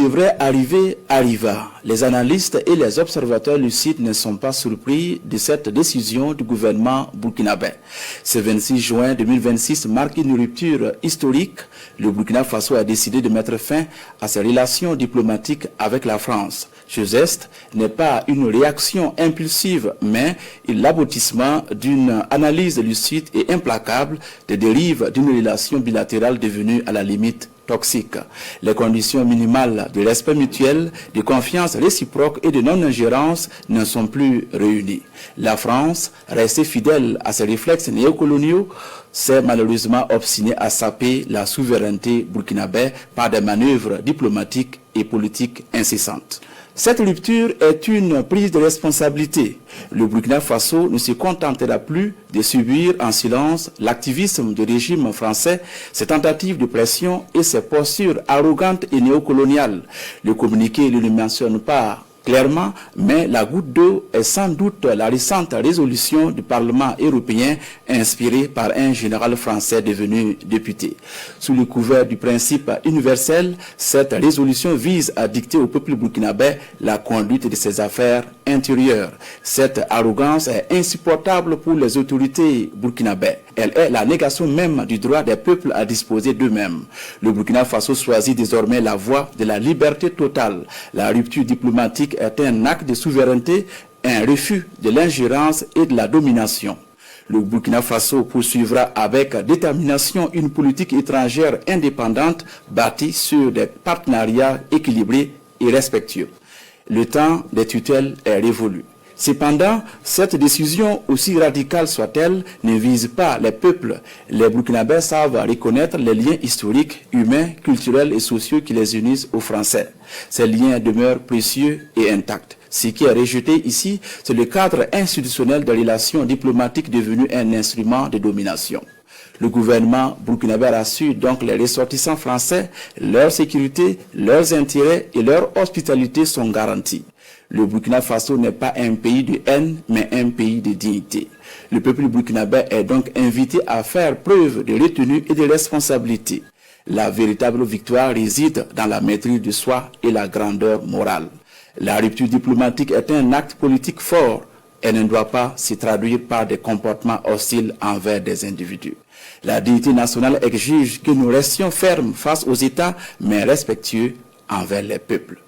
devrait arriver arriva. Les analystes et les observateurs lucides ne sont pas surpris de cette décision du gouvernement burkinabé. Ce 26 juin 2026 marque une rupture historique. Le Burkina Faso a décidé de mettre fin à ses relations diplomatiques avec la France. Ce geste n'est pas une réaction impulsive, mais l'aboutissement d'une analyse lucide et implacable des dérives d'une relation bilatérale devenue à la limite toxique. Les conditions minimales de respect mutuel, de confiance réciproque et de non-ingérence ne sont plus réunies. La France, restée fidèle à ses réflexes néocoloniaux, s'est malheureusement obstinée à saper la souveraineté burkinabé par des manœuvres diplomatiques et politiques incessantes. Cette rupture est une prise de responsabilité. Le Burkina Faso ne se contentera plus de subir en silence l'activisme du régime français, ses tentatives de pression et ses postures arrogantes et néocoloniales. Le communiqué ne le mentionne pas clairement, mais la goutte d'eau est sans doute la récente résolution du Parlement européen inspirée par un général français devenu député. Sous le couvert du principe universel, cette résolution vise à dicter au peuple burkinabé la conduite de ses affaires intérieures. Cette arrogance est insupportable pour les autorités burkinabées. Elle est la négation même du droit des peuples à disposer d'eux-mêmes. Le Burkina Faso choisit désormais la voie de la liberté totale. La rupture diplomatique est un acte de souveraineté, un refus de l'ingérence et de la domination. Le Burkina Faso poursuivra avec détermination une politique étrangère indépendante bâtie sur des partenariats équilibrés et respectueux. Le temps des tutelles est révolu. Cependant, cette décision, aussi radicale soit-elle, ne vise pas les peuples. Les Burkinabés savent reconnaître les liens historiques, humains, culturels et sociaux qui les unissent aux Français. Ces liens demeurent précieux et intacts. Ce qui est rejeté ici, c'est le cadre institutionnel de relations diplomatiques devenu un instrument de domination. Le gouvernement burkinabé rassure donc les ressortissants français, leur sécurité, leurs intérêts et leur hospitalité sont garantis. Le Burkina Faso n'est pas un pays de haine, mais un pays de dignité. Le peuple burkinabé est donc invité à faire preuve de retenue et de responsabilité. La véritable victoire réside dans la maîtrise de soi et la grandeur morale. La rupture diplomatique est un acte politique fort. Elle ne doit pas se traduire par des comportements hostiles envers des individus. La dignité nationale exige que nous restions fermes face aux États, mais respectueux envers les peuples.